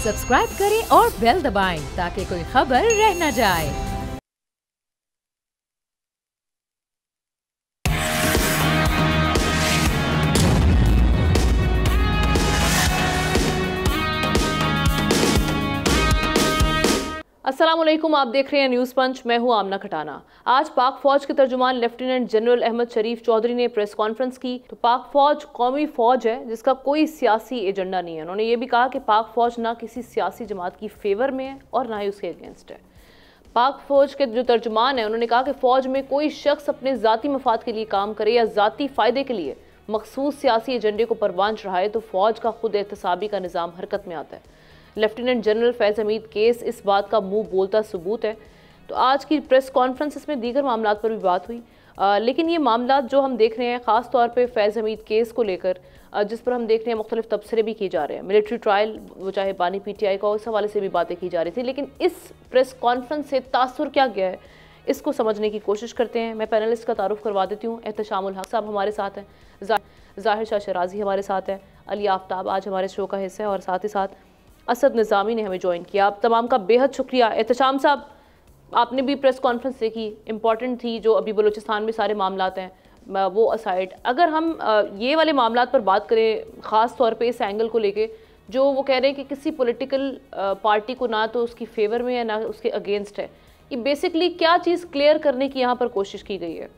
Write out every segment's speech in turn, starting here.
Subscribe करें और bell दबाएं ताकि कोई खबर रह न जाए। अस्सलाम वालेकुम, आप देख रहे हैं न्यूज़ पंच। मैं हूं आमना खटाना। आज पाक फौज के तर्जुमान लेफ्टिनेंट जनरल अहमद शरीफ चौधरी ने प्रेस कॉन्फ्रेंस की। तो पाक फौज कौमी फौज है जिसका कोई सियासी एजेंडा नहीं है। उन्होंने ये भी कहा कि पाक फौज ना किसी सियासी जमात की फेवर में है और ना ही उसके अगेंस्ट है। पाक फौज के जो तर्जुमान है उन्होंने कहा कि फौज में कोई शख्स अपने ज़ाती मफाद के लिए काम करे या ज़ाती फ़ायदे के लिए मखसूस सियासी एजेंडे को परवान चढ़ाए तो फौज का खुद एहतसाबी का निज़ाम हरकत में आता है। लेफ्टिनेंट जनरल फैज़ हमीद केस इस बात का मुंह बोलता सबूत है। तो आज की प्रेस कॉन्फ्रेंस में दीगर मामलात पर भी बात हुई, लेकिन ये मामलात जो हम देख रहे हैं ख़ास तौर पे फैज़ हमीद केस को लेकर, जिस पर हम देख रहे हैं मुख्तलिफ तबसरे भी किए जा रहे हैं। मिलिट्री ट्रायल वो चाहे बानी PTI का, उस हवाले से भी बातें की जा रही थी। लेकिन इस प्रेस कॉन्फ्रेंस से तासुर क्या गया है, इसको समझने की कोशिश करते हैं। मैं पैनलिस्ट का तारुफ करवा देती हूँ। एहतशामुल हक साहब हमारे साथ हैं, ज़ाहिर शाह शराजी हमारे साथ हैं, अली आफ्ताब आज हमारे शो का हिस्सा है और साथ ही साथ असद निज़ामी ने हमें ज्वाइन किया। आप तमाम का बेहद शुक्रिया। एहतशाम साहब, आपने भी प्रेस कॉन्फ्रेंस देखी, इंपॉर्टेंट थी। जो अभी बलूचिस्तान में सारे मामलात हैं वो असाइड, अगर हम ये वाले मामलात पर बात करें, ख़ास तौर पे इस एंगल को लेके जो वो कह रहे हैं कि किसी पॉलिटिकल पार्टी को ना तो उसकी फेवर में है ना उसके अगेंस्ट है, ये बेसिकली क्या चीज़ क्लियर करने की यहाँ पर कोशिश की गई है?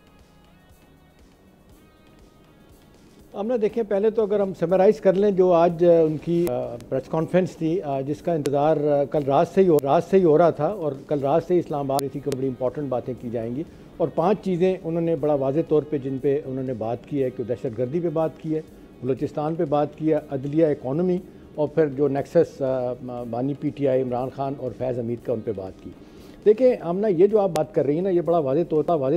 हमने देखें, पहले तो अगर हम समराइज़ कर लें जो आज उनकी प्रेस कॉन्फ्रेंस थी, जिसका इंतज़ार कल रात से ही हो रहा था और कल रात से ही इस्लामाबाद इसी को बड़ी इंपॉर्टेंट बातें की जाएंगी और 5 चीज़ें उन्होंने बड़ा वाज़े तौर पे जिन पे उन्होंने बात की है कि दहशतगर्दी पे बात की है, बलूचिस्तान पे बात की है, अदलिया, इकॉनमी और फिर जो नेक्सस बानी PTI इमरान खान और फैज़ हमीद का उन पर बात की। देखिए आमना, ये जो आप बात कर रही हैं ना, ये बड़ा वाज़े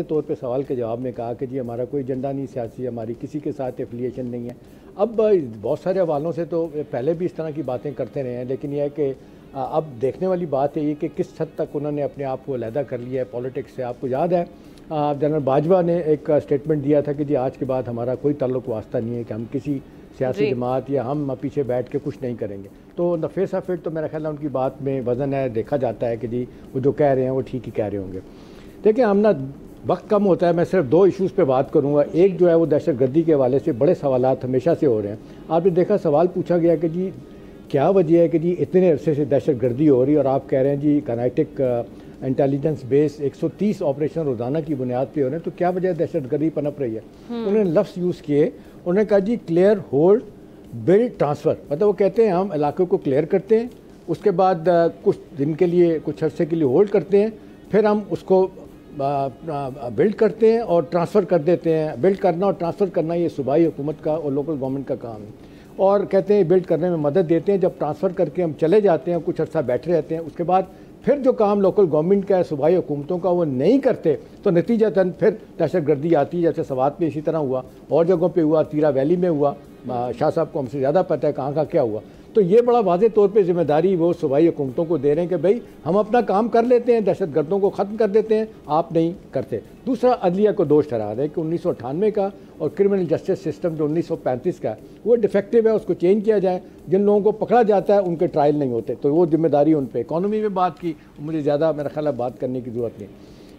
तौर पे सवाल के जवाब में कहा कि जी हमारा कोई एजेंडा नहीं सियासी, हमारी किसी के साथ एफिलिएशन नहीं है। अब बहुत सारे हवालों से तो पहले भी इस तरह की बातें करते रहे हैं, लेकिन यह है कि अब देखने वाली बात है ये कि किस हद तक उन्होंने अपने आप को अलहदा कर लिया है पॉलिटिक्स से। आपको याद है जनरल बाजवा ने एक स्टेटमेंट दिया था कि जी आज के बाद हमारा कोई ताल्लुक वास्ता नहीं है कि हम किसी सियासी जमात या हम पीछे बैठ के कुछ नहीं करेंगे। तो द फेस ऑफ इट तो मेरा ख्याल है उनकी बात में वज़न है, देखा जाता है कि जी वो जो कह रहे हैं वो ठीक ही कह रहे होंगे। देखिए हम ना, वक्त कम होता है, मैं सिर्फ 2 इशूज़ पे बात करूँगा। एक जो है वो दहशतगर्दी के हवाले से बड़े सवालात हमेशा से हो रहे हैं। आपने देखा, सवाल पूछा गया कि जी क्या वजह है कि जी इतने अरसे से दहशतगर्दी हो रही है और आप कह रहे हैं जी काइनेटिक इंटेलिजेंस बेस 130 ऑपरेशन रोज़ाना की बुनियाद पे हो रहे हैं, तो क्या वजह दहशतगर्दी पनप रही है? उन्होंने लफ्ज़ यूज़ किए, उन्होंने कहा जी क्लियर, होल्ड, बिल्ड, ट्रांसफ़र। मतलब वो कहते हैं हम इलाके को क्लियर करते हैं, उसके बाद कुछ दिन के लिए, कुछ अरसे के लिए होल्ड करते हैं, फिर हम उसको बिल्ड करते हैं और ट्रांसफ़र कर देते हैं। बिल्ड करना और ट्रांसफ़र करना ये सूबाई हुकूमत का और लोकल गवर्नमेंट का काम है। और कहते हैं बिल्ड करने में मदद देते हैं, जब ट्रांसफ़र करके हम चले जाते हैं, कुछ अर्सा बैठे रहते हैं, उसके बाद फिर जो काम लोकल गवर्नमेंट का है, सूबाई हुकूमतों का, वो नहीं करते तो नतीजतन फिर दहशतगर्दी आती है। जैसे सवात में इसी तरह हुआ, और जगहों पे हुआ, तीरा वैली में हुआ, शाह साहब को हमसे ज़्यादा पता है कहाँ का क्या हुआ। तो ये बड़ा वाज़े तौर पे जिम्मेदारी वो सूबाई हुकूमतों को दे रहे हैं कि भाई हम अपना काम कर लेते हैं, दहशतगर्दों को ख़त्म कर देते हैं, आप नहीं करते। दूसरा, अदलिया को दोष ठहरा रहे हैं कि 1998 का और क्रिमिनल जस्टिस सिस्टम जो 1935 का वो डिफेक्टिव है, उसको चेंज किया जाए। जिन लोगों को पकड़ा जाता है उनके ट्रायल नहीं होते, तो वो जिम्मेदारी उन पर। इकॉनमी में बात की, मुझे ज़्यादा मेरा ख्याल है बात करने की ज़रूरत नहीं।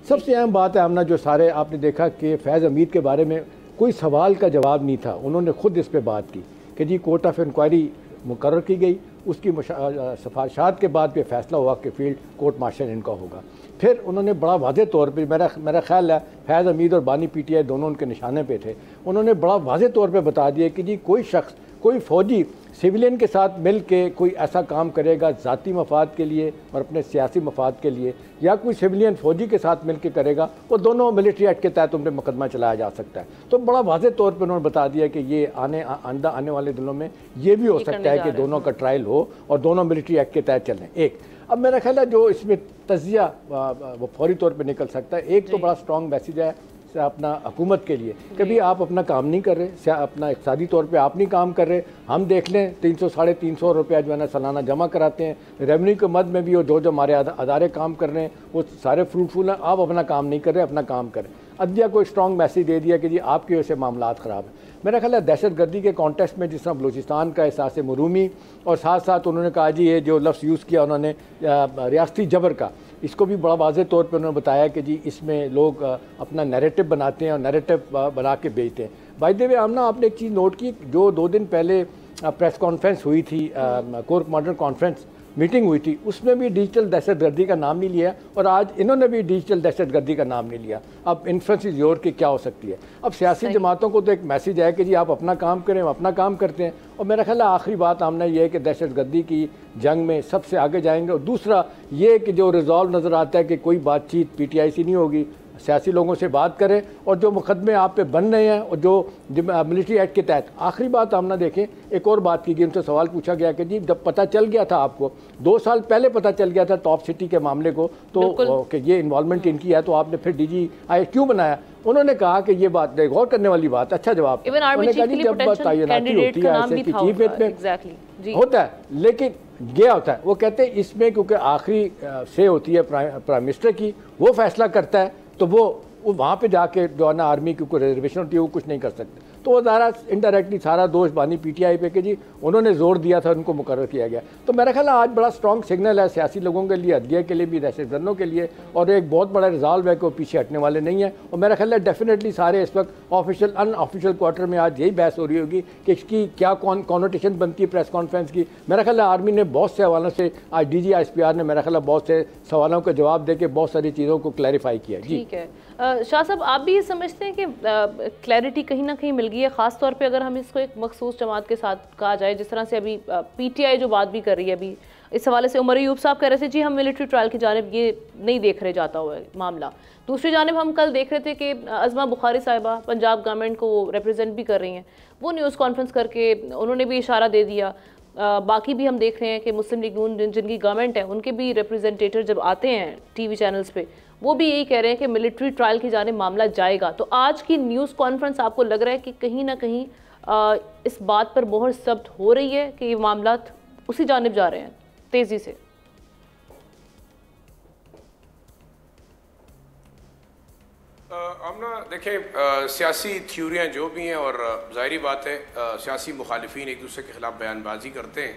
सबसे अहम बात है हमने, जो सारे आपने देखा कि फैज़ हमीद के बारे में कोई सवाल का जवाब नहीं था। उन्होंने खुद इस पर बात की कि जी कोर्ट ऑफ इंक्वायरी मुकर्रर की गई, उसकी सिफारिशात के बाद पे फैसला हुआ कि फील्ड कोर्ट मार्शल इनका होगा। फिर उन्होंने बड़ा वाज़े तौर पे, मेरा ख्याल है फैज़ हमीद और बानी PTI दोनों उनके निशाने पे थे, उन्होंने बड़ा वाज़े तौर पे बता दिया कि जी कोई शख्स, कोई फ़ौजी सिविलियन के साथ मिल के कोई ऐसा काम करेगा ज़ाती मफाद के लिए और अपने सियासी मफाद के लिए, या कोई सिविलियन फ़ौजी के साथ मिल के करेगा, वो दोनों मिलिट्री एक्ट के तहत उन पर मुकदमा चलाया जा सकता है। तो बड़ा वाज़े तौर पर उन्होंने बता दिया कि ये आने वाले दिनों में ये भी हो सकता है कि दोनों का ट्रायल हो और दोनों मिलिट्री एक्ट के तहत चलें। एक, अब मेरा ख्याल है जो इसमें तजिया वो फौरी तौर पर निकल सकता है। एक तो बड़ा स्ट्रॉन्ग मैसेज है अपना हुकूमत के लिए, कभी आप अपना काम नहीं कर रहे, अपना इक़्तिसादी तौर पे आप नहीं काम कर रहे। हम देख लें 300 साढ़े 300 रुपया जो है ना सालाना जमा कराते हैं रेवेन्यू के मद में भी, और जो हमारे अदारे काम कर रहे हैं वो सारे फ्रूटफुल हैं। आप अपना काम नहीं कर रहे, अपना काम करें। अदलिया को स्ट्रॉन्ग मैसेज दे दिया कि जी आपकी वजह से मामला ख़राब है। मेरा ख्याल है दहशत गर्दी के कॉन्टेक्स्ट में जिस तरह बलूचिस्तान का एहसास मरूमी और साथ साथ उन्होंने कहा जी ये जो लफ्ज़ यूज़ किया उन्होंने रियासती जबर का, इसको भी बड़ा वाज़ेह तौर पर उन्होंने बताया कि जी इसमें लोग अपना नैरेटिव बनाते हैं और नैरेटिव बना के बेचते हैं। बाय द वे आमना आपने एक चीज़ नोट की, जो 2 दिन पहले प्रेस कॉन्फ्रेंस हुई थी, कोर कमांडर कॉन्फ्रेंस मीटिंग हुई थी, उसमें भी डिजिटल दहशतगर्दी का नाम नहीं लिया और आज इन्होंने भी डिजिटल दहशतगर्दी का नाम नहीं लिया। अब इन्फ्लुएंस इज योर की क्या हो सकती है। अब सियासी जमातों को तो एक मैसेज है कि जी आप अपना काम करें, हम अपना काम करते हैं। और मेरा ख्याल है आखिरी बात हमने ये है कि दहशतगर्दी की जंग में सबसे आगे जाएंगे। और दूसरा ये कि जो रिजॉल्व नज़र आता है कि कोई बातचीत PTI से नहीं होगी, सियासी लोगों से बात करें और जो मुकदमे आप पे बन रहे हैं और जो मिलिट्री एक्ट के तहत। आखिरी बात हम ना देखें, एक और बात की गई, उनसे सवाल पूछा गया कि जी जब पता चल गया था आपको, 2 साल पहले पता चल गया था टॉप सिटी के मामले को, तो कि ये इन्वॉल्वमेंट इनकी है, तो आपने फिर DGI क्यों बनाया? उन्होंने कहा कि ये बात गौर करने वाली बात। अच्छा जवाब, उन्होंने कहा जी जब तैनाती होती है ऐसे कि चीफ विप में होता है, लेकिन गया होता है, वो कहते हैं इसमें क्योंकि आखिरी से होती है प्राइम मिनिस्टर की, वो फैसला करता है, तो वो वहाँ पे जाके जो है ना आर्मी की कोई रिजर्वेशन होती है वो कुछ नहीं कर सकते। तो वो ज़रा इनडायरेक्टली सारा दोष बानी PTI पे कि जी उन्होंने जोर दिया था, उनको मुकर्रर किया गया। तो मेरा ख्याल है आज बड़ा स्ट्रॉन्ग सिग्नल है सियासी लोगों के लिए, अदलिया के लिए भी, दहशतगर्दों के लिए, और एक बहुत बड़ा रिजॉल्व है कि वो पीछे हटने वाले नहीं है। और मेरा ख्याल है डेफिनेटली सारे इस वक्त ऑफिशियल अनऑफिशियल क्वार्टर में आज यही बहस हो रही होगी कि इसकी क्या कॉनोटेशन बनती है प्रेस कॉन्फ्रेंस की। मेरा ख्याल है आर्मी ने बहुत से हवालों से, आज DG ISPR ने मेरा ख्याल है बहुत से सवालों का जवाब दे के बहुत सारी चीज़ों को क्लैरिफाई किया। ठीक है शाह साहब, आप भी ये समझते हैं कि क्लैरिटी कहीं ना कहीं मिल गई है, ख़ास तौर पे अगर हम इसको एक मखसूस जमात के साथ कहा जाए, जिस तरह से अभी PTI जो बात भी कर रही है, अभी इस हवाले से उमर अयूब साहब कह रहे थे जी हम मिलिट्री ट्रायल की जानिब ये नहीं देख रहे जाता हुआ मामला। दूसरी जानिब हम कल देख रहे थे कि अज़मा बुखारी साहिबा पंजाब गवर्नमेंट को रिप्रेजेंट भी कर रही हैं, वो न्यूज़ कॉन्फ्रेंस करके उन्होंने भी इशारा दे दिया। बाकी भी हम देख रहे हैं कि मुस्लिम लीग नून जिनकी गवर्नमेंट है उनके भी रिप्रेजेंटेटिव जब आते हैं TV चैनल्स पे, वो भी यही कह रहे हैं कि मिलिट्री ट्रायल की जानिब मामला जाएगा। तो आज की न्यूज़ कॉन्फ्रेंस आपको लग रहा है कि कहीं ना कहीं इस बात पर मोहर जब्त हो रही है कि ये मामला उसी जानिब जा रहे हैं तेज़ी से? आमना देखें, सियासी थ्योरियाँ जो भी हैं, और ज़ाहिरी बात है सियासी मुखालिफिन एक दूसरे के ख़िलाफ़ बयानबाजी करते हैं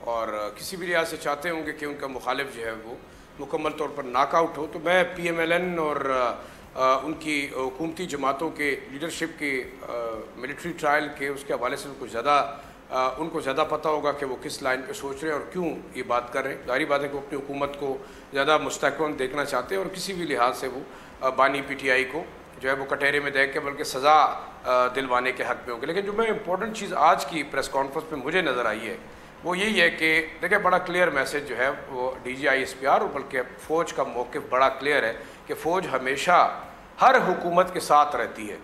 और किसी भी लिहाज से चाहते होंगे कि उनका मुखालिफ जो है वो मुकम्मल तौर पर नाकआउट हो। तो मैं PMLN और उनकी हुकूमती जमातों के लीडरशिप के मिलिट्री ट्रायल के उसके हवाले से उनको ज़्यादा पता होगा कि वो किस लाइन पे सोच रहे हैं और क्यों ये बात कर रहे हैं। ज़ाहिर बात है कि वो अपनी हुकूमत को ज़्यादा मुस्तहकम देखना चाहते हैं और किसी भी लिहाज से वो बानी PTI को जो है वो कटहरे में देख के बल्कि सज़ा दिलवाने के हक़ में होंगे। लेकिन जो मैं इंपॉर्टेंट चीज़ आज की प्रेस कॉन्फ्रेंस में मुझे नज़र आई है वो यही है कि देखिए बड़ा क्लियर मैसेज जो है वो DG ISPR और बल्कि फ़ौज का मौक़िफ़ बड़ा क्लियर है कि फ़ौज हमेशा हर हुकूमत के साथ रहती है।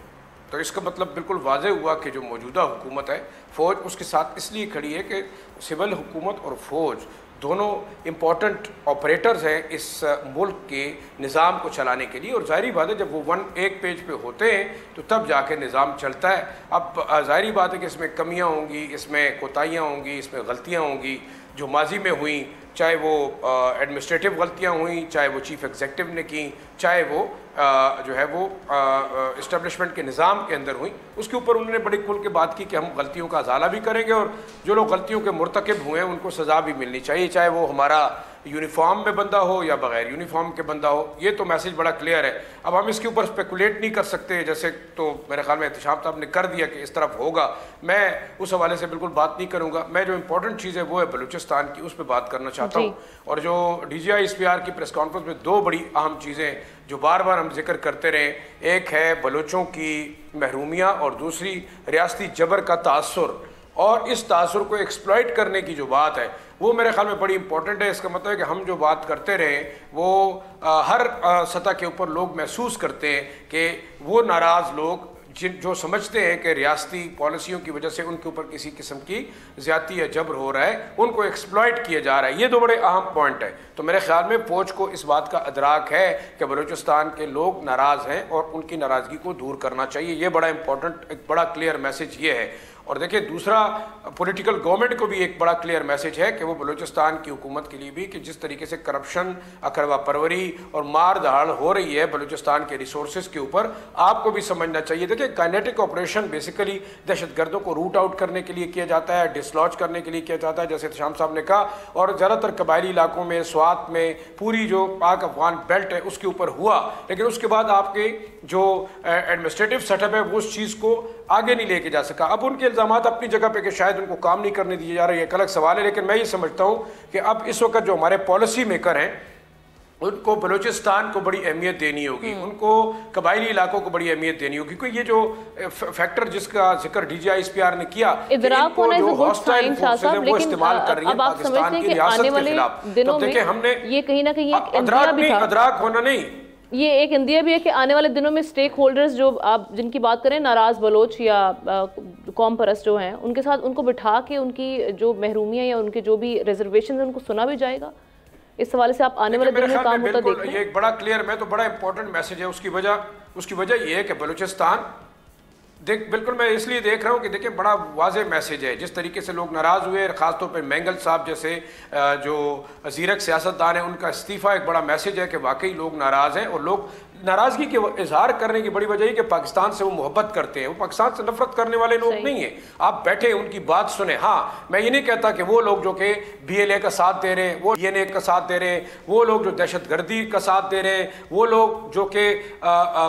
तो इसका मतलब बिल्कुल वाज़े हुआ कि जो मौजूदा हुकूमत है फ़ौज उसके साथ इसलिए खड़ी है कि सिविल हुकूमत और फ़ौज दोनों इम्पॉर्टेंट ऑपरेटर्स हैं इस मुल्क के निज़ाम को चलाने के लिए। और ज़ाहिरी बात है जब वो एक पेज पे होते हैं तो तब जाके निज़ाम चलता है। अब ज़ाहिरी बात है कि इसमें कमियां होंगी, इसमें कोताहियां होंगी, इसमें गलतियां होंगी जो माजी में हुई, चाहे वो एडमिनिस्ट्रेटिव गलतियां हुई, चाहे वो चीफ़ एग्जीक्यूटिव ने की, चाहे वो जो है वो इस्टेब्लिशमेंट के निज़ाम के अंदर हुई। उसके ऊपर उन्होंने बड़ी खुल के बात की कि हम गलतियों का अजाला भी करेंगे और जो लोग गलतियों के मुर्तकिब हुए हैं उनको सज़ा भी मिलनी चाहिए, चाहे वो हमारा यूनिफॉर्म में बंदा हो या बगैर यूनिफॉर्म के बंदा हो। ये तो मैसेज बड़ा क्लियर है। अब हम इसके ऊपर स्पेकुलेट नहीं कर सकते, जैसे तो मेरे ख्याल में एहतशाम साहब ने कर दिया कि इस तरफ होगा। मैं उस हवाले से बिल्कुल बात नहीं करूँगा। मैं जो इंपॉर्टेंट चीज़ है वो है बलूचिस्तान की, उस पर बात करना चाहता हूँ। और जो DG ISPR की प्रेस कॉन्फ्रेंस में 2 बड़ी अहम चीज़ें जो बार बार हम जिक्र करते रहे, एक है बलोचों की महरूमियाँ और दूसरी रियासती जबर का तासुर, और इस तासुर को एक्सप्लॉइट करने की जो बात है वो मेरे ख्याल में बड़ी इंपॉर्टेंट है। इसका मतलब है कि हम जो बात करते रहे वो हर सतह के ऊपर लोग महसूस करते हैं कि वो नाराज़ लोग जो समझते हैं कि रियासती पॉलिसियों की वजह से उनके ऊपर किसी किस्म की ज़्यादती या जबर हो रहा है, उनको एक्सप्लॉइट किया जा रहा है। ये 2 बड़े अहम पॉइंट है। तो मेरे ख्याल में फ़ौज को इस बात का अदराक है कि बलूचिस्तान के लोग नाराज़ हैं और उनकी नाराज़गी को दूर करना चाहिए। ये बड़ा इंपॉर्टेंट, एक बड़ा क्लियर मैसेज ये है। और देखिए दूसरा, पॉलिटिकल गवर्नमेंट को भी एक बड़ा क्लियर मैसेज है कि वो बलूचिस्तान की हुकूमत के लिए भी कि जिस तरीके से करप्शन, अकरवा परवरी और मार धाड़ हो रही है बलूचिस्तान के रिसोर्सेज के ऊपर, आपको भी समझना चाहिए। देखिए काइनेटिक ऑपरेशन बेसिकली दहशतगर्दों को रूट आउट करने के लिए किया जाता है, डिसलॉज करने के लिए किया जाता है, जैसे शाम साहब ने कहा, और ज़्यादातर कबायली इलाकों में, स्वात में, पूरी जो पाक अफगान बेल्ट है उसके ऊपर हुआ। लेकिन उसके बाद आपके जो एडमिनिस्ट्रेटिव सेटअप है वो उस चीज़ को आगे नहीं लेके जा सका। अब उनके इल्ज़ामात अपनी जगह पे कि शायद उनको काम नहीं करने दिए जा रहे, ये एक अलग सवाल है। लेकिन मैं ये समझता हूँ कि अब इस वक्त जो हमारे पॉलिसी मेकर हैं उनको बलूचिस्तान को बड़ी अहमियत देनी होगी, उनको कबायली इलाकों को बड़ी अहमियत देनी होगी, क्योंकि ये जो फैक्टर जिसका जिक्र DGI-ISPR ने किया, इदराक होना is a good sign Shah साहब, लेकिन अब आप समझते हैं कि आने वाले दिनों में हमने ये कहीं ना कहीं एक इंदिया भी था, अदराक होना नहीं, ये एक इंदिया भी है कि आने वाले दिनों में स्टेक होल्डर्स जो आप जिनकी बात करें, नाराज बलोच या कौम परस्त जो हैं, उनके साथ उनको बिठा के उनकी जो महरूमियाँ या उनके जो भी रिजर्वेशन है उनको सुना भी जाएगा। इस हवाले से आप आने वाले दिनों में काम होता देख रहे हैं। ये एक बड़ा क्लियर, मैं तो बड़ा इंपॉर्टेंट मैसेज है। उसकी वजह ये है कि बलूचिस्तान बिल्कुल मैं इसलिए देख रहा हूँ कि देखिए बड़ा वाज़ेह मैसेज है। जिस तरीके से लोग नाराज़ हुए, ख़ासतौर पर मैंगल साहब जैसे जो ज़ीरक सियासतदान है, उनका इस्तीफ़ा एक बड़ा मैसेज है कि वाकई लोग नाराज़ हैं, और लोग नाराज़गी के इजहार करने की बड़ी वजह है कि पाकिस्तान से वो मोहब्बत करते हैं, वो पाकिस्तान से नफरत करने वाले लोग नहीं हैं। आप बैठे उनकी बात सुने। हाँ, मैं ये नहीं कहता कि वो लोग जो कि BLA का साथ दे रहे हैं, वो DNA का साथ दे रहे हैं, वो लोग जो दहशतगर्दी का साथ दे रहे हैं, वो लोग जो कि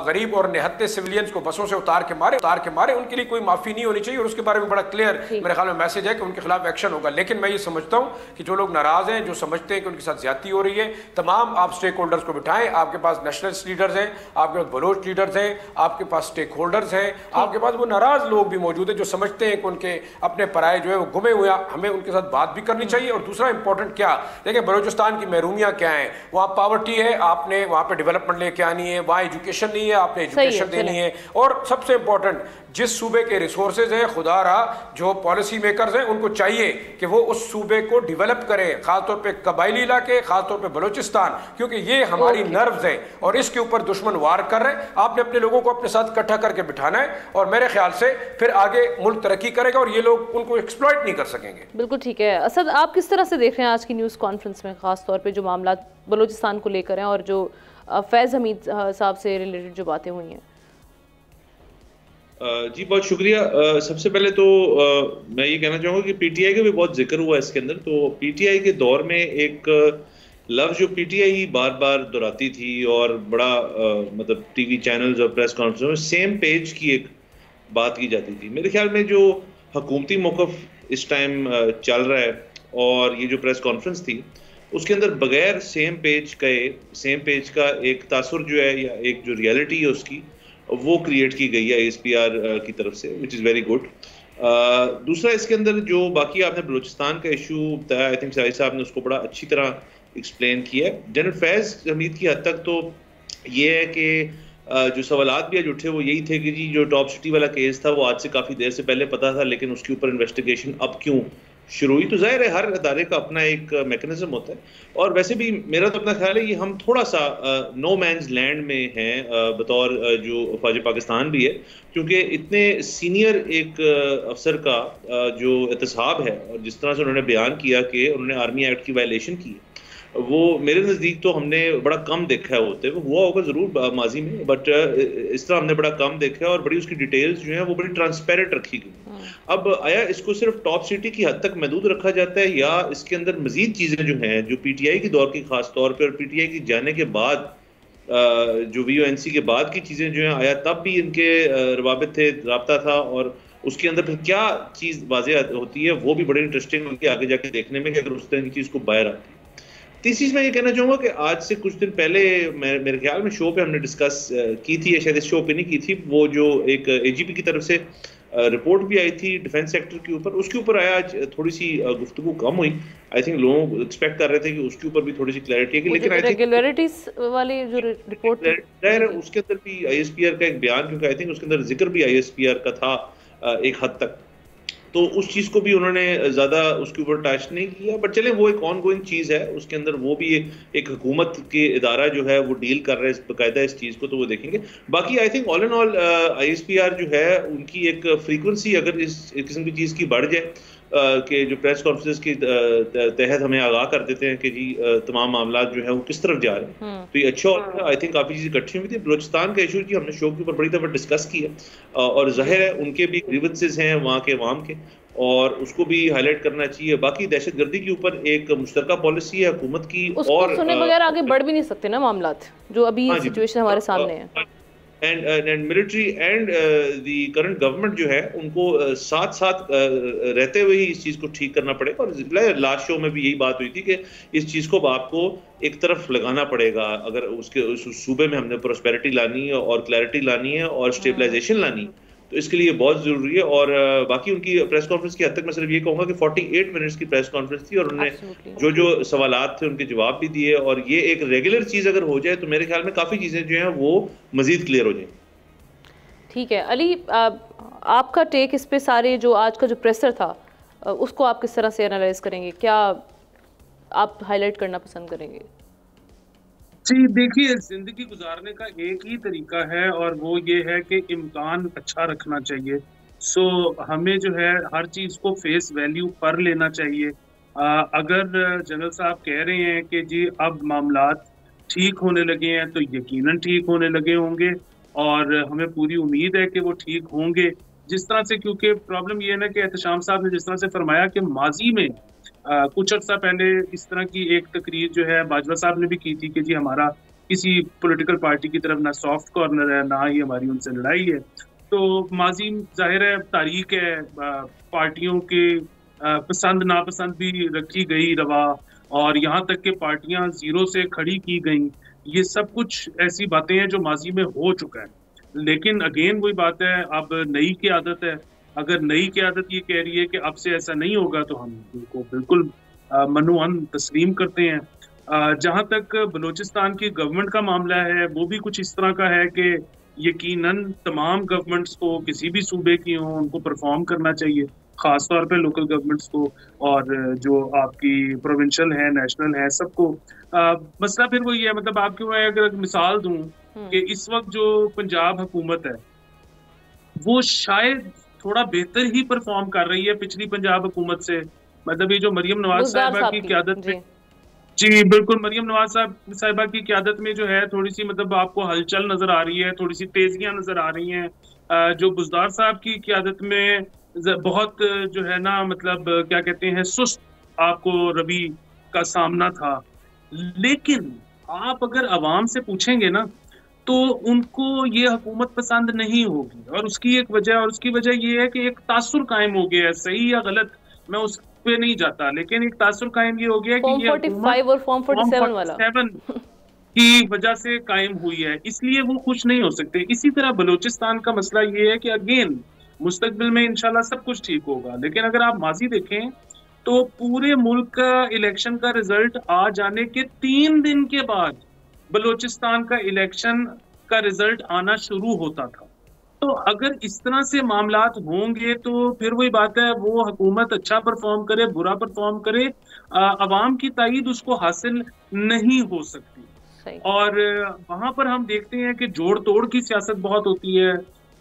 गरीब और निहत्ते सिविलियंस को बसों से उतार के मारे, उनके लिए कोई माफ़ी नहीं होनी चाहिए। और उसके बारे में बड़ा क्लियर मेरे ख्याल में मैसेज है कि उनके खिलाफ एक्शन होगा। लेकिन मैं ये समझता हूँ कि जो लोग नाराज़ हैं, जो समझते हैं कि उनके साथ ज्यादती हो रही है, तमाम आप स्टेक होल्डर्स को बिठाएं। आपके पास नेशनलिस्ट लीडर्स हैं, आपके पास बलोच लीडर्स हैं, आपके पास स्टेक होल्डर्स हैं, आपके पास वो नाराज लोग भी मौजूद हैं जो समझते हैं कि उनके अपने पराये जो है वो गुमे हुए, हमें उनके साथ बात भी करनी चाहिए। और दूसरा इंपॉर्टेंट क्या, देखिए बलूचिस्तान की महरूमियाँ क्या हैं, वहाँ पावर्टी है, आपने वहाँ पे डेवलपमेंट लेके आनी है, वहाँ एजुकेशन नहीं है, आपने एजुकेशन देनी है। और सबसे इंपॉर्टेंट, जिस सूबे के रिसोर्सेज हैं, खुदा रहा जो पॉलिसी मेकर्स हैं, उनको चाहिए कि वो उस सूबे को डेवलप करें, खासतौर पे कबायली इलाके, खासतौर पे बलूचिस्तान, क्योंकि ये हमारी नर्व्स हैं और इसके ऊपर दुश्मन वार कर रहे हैं। आपने अपने लोगों को अपने साथ इकट्ठा करके बिठाना है, और मेरे ख्याल से फिर आगे मुल्क तरक्की करेगा और ये लोग उनको एक्सप्लॉइट नहीं कर सकेंगे। बिल्कुल ठीक है। असद, आप किस तरह से देख रहे हैं आज की न्यूज़ कॉन्फ्रेंस में, खासतौर पर जो मामला बलूचिस्तान को लेकर हैं और जो फैज़ हमीद साहब से रिलेटेड जो बातें हुई हैं? जी बहुत शुक्रिया। सबसे पहले तो मैं ये कहना चाहूँगा कि PTI का भी बहुत जिक्र हुआ इसके अंदर। तो PTI के दौर में एक लफ्ज़ जो PTI ही बार बार दोहराती थी और बड़ा मतलब TV चैनल्स और प्रेस कॉन्फ्रेंस में सेम पेज की एक बात की जाती थी। मेरे ख्याल में जो हुकूमती मौक़िफ़ इस टाइम चल रहा है और ये जो प्रेस कॉन्फ्रेंस थी उसके अंदर बगैर सेम पेज का एक तासुर जो है या एक जो रियलिटी है उसकी वो क्रिएट की गई है ISPR की तरफ से, विच इज़ वेरी गुड। दूसरा इसके अंदर जो बाकी आपने बलूचिस्तान का इशू बताया, आई थिंक शाहिद साहब ने उसको बड़ा अच्छी तरह एक्सप्लेन किया है। जनरल फैज़ हमीद की हद तक तो ये है कि जो सवालात भी आज उठे वो यही थे कि जी जो टॉप सिटी वाला केस था वो आज से काफ़ी देर से पहले पता था, लेकिन उसके ऊपर इन्वेस्टिगेशन अब क्यों शुरू हुई। तो जाहिर है हर अदारे का अपना एक मैकेनिज्म होता है, और वैसे भी मेरा तो अपना ख्याल है कि हम थोड़ा सा नो मैन्स लैंड में हैं बतौर जो फौज पाकिस्तान भी है, क्योंकि इतने सीनियर एक अफसर का जो एहतसाब है और जिस तरह से उन्होंने बयान किया कि उन्होंने आर्मी एक्ट की वायलेशन की, वो मेरे नज़दीक तो हमने बड़ा कम देखा है होते हुए। हुआ होगा ज़रूर माजी में, बट इस तरह हमने बड़ा कम देखा है और बड़ी उसकी डिटेल्स जो हैं वो बड़ी ट्रांसपेरेंट रखी गई। अब आया इसको सिर्फ टॉप सिटी की हद तक महदूद रखा जाता है या इसके अंदर मजीद चीज़ें जो हैं जो PTI के दौर की खास तौर पर और PTI की जाने के बाद जो VONC के बाद की चीज़ें जो हैं आया तब भी इनके रवाबित थे, रब्ता था, और उसके अंदर फिर क्या चीज़ वाज़ेह होती है वो भी बड़ी इंटरेस्टिंग होती है आगे जाके देखने में कि अगर उस तरह की चीज़ को बाहर आती है। तीसरी चीज़ मैं ये कहना चाहूँगा कि आज से कुछ दिन पहले मेरे ख्याल में शो पे हमने डिस्कस की थी, या शायद इस शो पे नहीं की थी, वो जो एक AGP की तरफ से रिपोर्ट भी आई थी डिफेंस सेक्टर के ऊपर, उसके ऊपर आया आज थोड़ी सी गुफ्तगू कम हुई। आई थिंक लोग एक्सपेक्ट कर रहे थे कि उसके ऊपर भी थोड़ी सी क्लैरिटी है, लेकिन रेगुलरिटीज वाली जो रिपोर्ट उसके अंदर भी ISPR का एक बयान, क्योंकि आई थिंक उसके अंदर जिक्र भी ISPR का था एक हद तक। तो उस चीज़ को भी उन्होंने ज़्यादा उसके ऊपर टच नहीं किया। बट चले, वो एक ऑन गोइंग चीज़ है, उसके अंदर वो भी एक हुकूमत के इदारा जो है वो डील कर रहे हैं बाकायदा इस चीज़ को, तो वो देखेंगे। बाकी I think all and all ISPR जो है उनकी एक फ्रीक्वेंसी अगर इस किस्म की चीज़ की बढ़ जाए कि जो प्रेस कॉन्फ्रेंस के तहत हमें आगाह कर देते हैं कि जी तमाम मामला जो है वो किस तरफ जा रहे हैं, तो ये अच्छा होता है। आई थिंक काफ़ी चीज़ें इकट्ठी हुई थी। बलोचिस्तान का इशू जी हमने शो के ऊपर बड़ी दफ़ा डिस्कस किया और जाहिर है उनके भी ग्रीवेंसेस हैं वहाँ के अवाम के, और उसको भी हाईलाइट करना चाहिए। बाकी दहशतगर्दी के ऊपर एक मुश्तरका पॉलिसी है हुकूमत की, और सुने बगैर आगे बढ़ भी नहीं सकते ना मामलात, जो अभी सिचुएशन हमारे सामने है। And military and the current government जो है उनको साथ साथ रहते हुए ही इस चीज़ को ठीक करना पड़ेगा। और लास्ट शो में भी यही बात हुई थी कि इस चीज़ को आपको एक तरफ लगाना पड़ेगा अगर उसके उस सूबे में हमने प्रोस्पेरिटी लानी है और क्लैरिटी लानी है और स्टेबलाइजेशन लानी है, तो इसके लिए बहुत ज़रूरी है। और बाकी उनकी प्रेस कॉन्फ्रेंस की हद तक मैं सिर्फ ये कहूँगा कि 48 मिनट्स की प्रेस कॉन्फ्रेंस थी और उन्होंने जो सवालात थे उनके जवाब भी दिए, और ये एक रेगुलर चीज़ अगर हो जाए तो मेरे ख्याल में काफ़ी चीज़ें जो हैं वो मज़ीद क्लियर हो जाएंगी। ठीक है अली, आपका टेक इस पे सारे जो आज का जो प्रेशर था उसको आप किस तरह से एनालाइज करेंगे, क्या आप हाईलाइट करना पसंद करेंगे? जी देखिए, जिंदगी गुजारने का एक ही तरीका है और वो ये है कि इम्कान अच्छा रखना चाहिए। सो हमें जो है हर चीज़ को फेस वैल्यू पर लेना चाहिए। अगर जनरल साहब कह रहे हैं कि जी अब मामलात ठीक होने लगे हैं तो यकीनन ठीक होने लगे होंगे, और हमें पूरी उम्मीद है कि वो ठीक होंगे। जिस तरह से, क्योंकि प्रॉब्लम ये है ना कि एहतशाम साहब ने जिस तरह से फरमाया कि माजी में कुछ अर्सा पहले इस तरह की एक तकरीर जो है बाजवा साहब ने भी की थी कि जी हमारा किसी पॉलिटिकल पार्टी की तरफ ना सॉफ्ट कॉर्नर है ना ही हमारी उनसे लड़ाई है। तो माजी जाहिर है तारीख है, पार्टियों के पसंद नापसंद भी रखी गई रवा, और यहाँ तक कि पार्टियां जीरो से खड़ी की गई। ये सब कुछ ऐसी बातें हैं जो माजी में हो चुका है। लेकिन अगेन वही बात है, अब नई की आदत है। अगर नई की आदत ये कह रही है कि अब से ऐसा नहीं होगा तो हम उनको बिल्कुल मनुअन तस्लीम करते हैं। जहाँ तक बलूचिस्तान की गवर्नमेंट का मामला है वो भी कुछ इस तरह का है कि यकीनन तमाम गवर्नमेंट्स को, किसी भी सूबे की हों, उनको परफॉर्म करना चाहिए, ख़ास तौर पे लोकल गवर्नमेंट्स को, और जो आपकी प्रोविंशियल है, नेशनल है, सबको। मसला फिर वही है, मतलब आपको मैं अगर मिसाल दूं कि इस वक्त जो पंजाब हुकूमत है वो शायद थोड़ा बेहतर ही परफॉर्म कर रही है पिछली पंजाब हुकूमत से। मतलब ये जो मरियम नवाज साहिबा की क़यादत में, जी बिल्कुल, मरियम नवाज साहिबा की क़यादत में जो है थोड़ी सी मतलब आपको हलचल नजर आ रही है, थोड़ी सी तेजियां नजर आ रही हैं। जो बुज़दार साहब की क़यादत में बहुत जो है ना, मतलब क्या कहते हैं, सुस्त आपको रवि का सामना था। लेकिन आप अगर अवाम से पूछेंगे ना तो उनको ये हुकूमत पसंद नहीं होगी, और उसकी एक वजह, और उसकी वजह ये है कि एक तासुर कायम हो गया है, सही या गलत मैं उस पे नहीं जाता, लेकिन एक तासुर कायम ये हो गया कि ये 45 और फॉर्म 47 वाला की वजह से कायम हुई है, इसलिए वो खुश नहीं हो सकते। इसी तरह बलूचिस्तान का मसला ये है कि अगेन मुस्तकबिल में इंशाल्लाह सब कुछ ठीक होगा, लेकिन अगर आप माजी देखें तो पूरे मुल्क का इलेक्शन का रिजल्ट आ जाने के 3 दिन के बाद बलूचिस्तान का इलेक्शन का रिजल्ट आना शुरू होता था। तो अगर इस तरह से मामलात होंगे तो फिर वही बात है, वो हुकूमत अच्छा परफॉर्म करे, बुरा परफॉर्म करे, अवाम की ताईद उसको हासिल नहीं हो सकती। और वहां पर हम देखते हैं कि जोड़ तोड़ की सियासत बहुत होती है।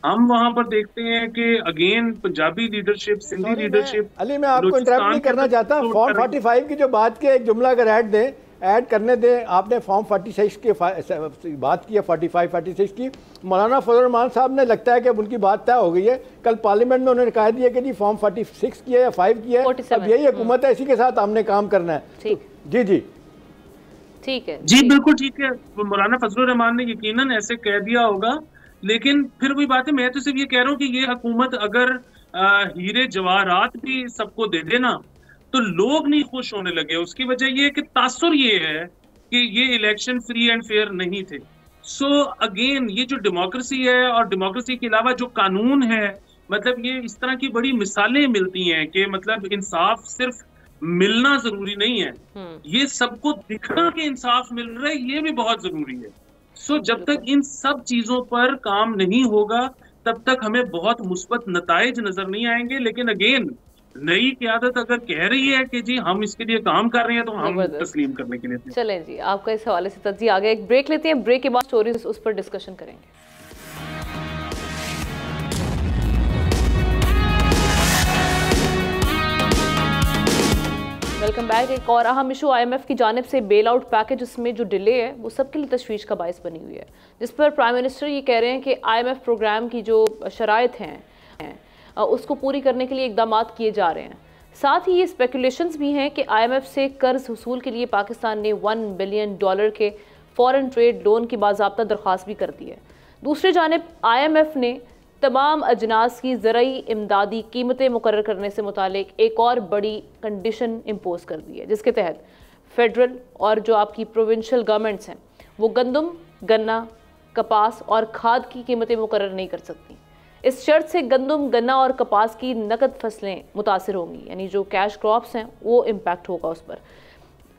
हम वहां पर देखते हैं कि again Punjabi leadership, Sindhi leadership. Ali मैं आपको इंटरप्ट नहीं करना चाहता, फॉर्म 45 की जो बात की एक जुमला अगर ऐड करने दें। आपने फॉर्म 46 की बात की है, 45-46 की। मौलाना फजल रहमान साहब ने लगता है कि उनकी बात तय हो गई है। कल पार्लियामेंट में उन्होंने कहा दिया कि जी फॉर्म 46 की है या 5 की है, अब यही हुकूमत है, इसी के साथ हमने काम करना है। जी जी ठीक है जी बिल्कुल ठीक है। मौलाना फजल रहमान ने यकीनन ऐसे कह दिया होगा, लेकिन फिर वही बात है, मैं तो सिर्फ ये कह रहा हूँ कि ये हुकूमत अगर हीरे जवाहरात भी सबको दे देना तो लोग नहीं खुश होने लगे। उसकी वजह ये है कि तासुर ये है कि ये इलेक्शन फ्री एंड फेयर नहीं थे। सो अगेन ये जो डेमोक्रेसी है, और डेमोक्रेसी के अलावा जो कानून है, मतलब ये इस तरह की बड़ी मिसालें मिलती हैं कि मतलब इंसाफ सिर्फ मिलना जरूरी नहीं है, ये सबको दिखना कि इंसाफ मिल रहा है ये भी बहुत जरूरी है। सो जब तक इन सब चीजों पर काम नहीं होगा तब तक हमें बहुत मुस्बत नताइज नजर नहीं आएंगे। लेकिन अगेन नई क़यादत अगर कह रही है कि जी हम इसके लिए काम कर रहे हैं तो हम तस्लीम करने के लिए। चलें जी, आपका इस हवाले से तज्जिया आ गया। एक ब्रेक लेते हैं, ब्रेक के बाद स्टोरीज उस पर डिस्कशन करेंगे। Welcome back. एक और अहम इशू IMF की जानिब से बेल आउट पैकेज में जो डिले है वो सबके लिए तशवीश का बायस बनी हुई है, जिस पर प्राइम मिनिस्टर ये कह रहे हैं कि IMF प्रोग्राम की जो शराइत हैं उसको पूरी करने के लिए इकदाम किए जा रहे हैं। साथ ही ये स्पेकुलेशंस भी हैं कि IMF से कर्ज वसूल के लिए पाकिस्तान ने $1 बिलियन के फॉरेन ट्रेड लोन की बाज़ाब्ता दरख्वास्त भी कर दी है। दूसरी जानिब IMF ने तमाम अजनास की ज़रूरी इमदादी कीमतें मुकर्रर करने से मुतालिक एक और बड़ी कंडीशन इम्पोज कर दी है, जिसके तहत फेडरल और जो आपकी प्रोविंशियल गवर्नमेंट्स हैं वो गंदम, गन्ना, कपास और खाद की कीमतें मुकर्रर नहीं कर सकती। इस शर्त से गंदम, गन्ना और कपास की नकद फसलें मुतासिर होंगी, यानी जो कैश क्रॉप्स हैं वो इम्पैक्ट होगा उस पर।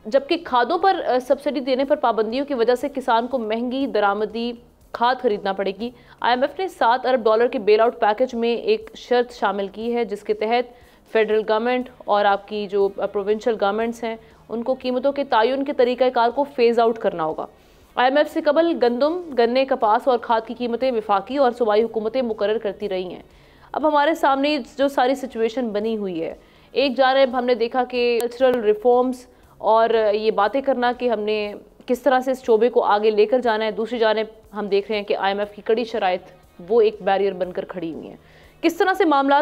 जबकि खादों पर सब्सिडी देने पर पाबंदियों की वजह से किसान को महंगी दरामदी खाद खरीदना पड़ेगी। IMF ने $7 अरब के बेल आउट पैकेज में एक शर्त शामिल की है, जिसके तहत फेडरल गवर्नमेंट और आपकी जो प्रोविंशियल गवर्नमेंट्स हैं उनको कीमतों के तयन के तरीक़ाकार को फेज़ आउट करना होगा। IMF से कबल गंदम, गन्ने, कपास और खाद की कीमतें वफाकी और सूबाई हुकूमतें मुकर्रर करती रही हैं। अब हमारे सामने जो सारी सिचुएशन बनी हुई है, एक जानिब हमने देखा कि कल्चरल रिफॉर्म्स और ये बातें करना कि हमने किस तरह से इस शोबे को आगे लेकर जाना है, दूसरी जानिब हम देख रहे हैं कि IMF की कड़ी शराइत वो एक बैरियर बनकर खड़ी हुई हैं। किस तरह से मामला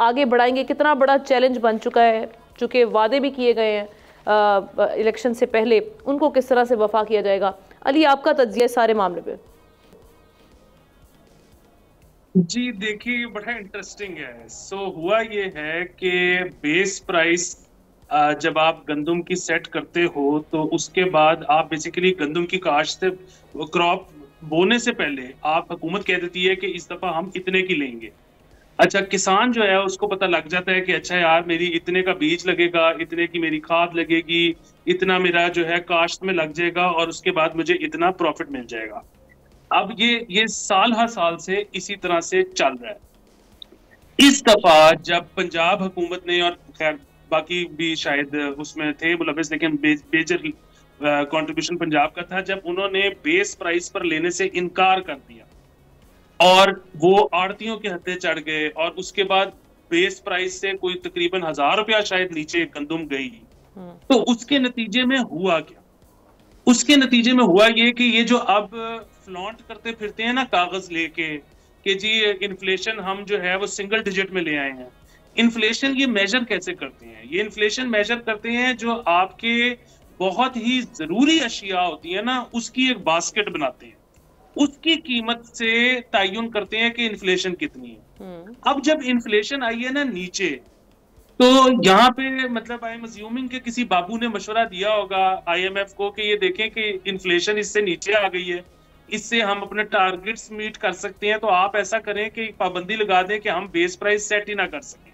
आगे बढ़ाएंगे, कितना बड़ा चैलेंज बन चुका है, चूँकि वादे भी किए गए हैं इलेक्शन से पहले, उनको किस तरह से वफा किया जाएगा। अली, आपका तज्जिया सारे मामले पे। जी देखिए, बड़ा इंटरेस्टिंग है। हुआ ये है कि बेस प्राइस जब आप गंदम की सेट करते हो तो उसके बाद आप बेसिकली गंदम की काश्त से क्रॉप बोने से पहले आप हुकूमत कह देती है कि इस दफा हम इतने की लेंगे। अच्छा, किसान जो है उसको पता लग जाता है कि अच्छा यार मेरी इतने का बीज लगेगा, इतने की मेरी खाद लगेगी, इतना मेरा जो है काश्त में लग जाएगा और उसके बाद मुझे इतना प्रॉफिट मिल जाएगा। अब ये साल हर साल से इसी तरह से चल रहा है। इस दफा जब पंजाब हुकूमत ने, और खैर बाकी भी शायद उसमें थे मुलविस, लेकिन मेजर कंट्रीब्यूशन पंजाब का था, जब उन्होंने बेस प्राइस पर लेने से इनकार कर दिया और वो आड़तियों के हत्थे चढ़ गए और उसके बाद बेस प्राइस से कोई तकरीबन ₹1000 शायद नीचे गंदम गई। तो उसके नतीजे में हुआ क्या? उसके नतीजे में हुआ ये कि ये जो अब फ्लॉन्ट करते फिरते हैं ना कागज लेके कि जी इन्फ्लेशन हम जो है वो सिंगल डिजिट में ले आए हैं। इन्फ्लेशन ये मेजर कैसे करते हैं? ये इन्फ्लेशन मेजर करते हैं जो आपके बहुत ही जरूरी अशिया होती है ना, उसकी एक बास्केट बनाते हैं, उसकी कीमत से तयन करते हैं कि इन्फ्लेशन कितनी है। अब जब इन्फ्लेशन आई है ना नीचे, तो यहाँ पे मतलब आई एम अज्यूमिंग कि किसी बाबू ने मशवरा दिया होगा IMF को कि ये देखें कि इन्फ्लेशन इससे नीचे आ गई है, इससे हम अपने टारगेट्स मीट कर सकते हैं, तो आप ऐसा करें कि पाबंदी लगा दें कि हम बेस प्राइस सेट ही ना कर सकें।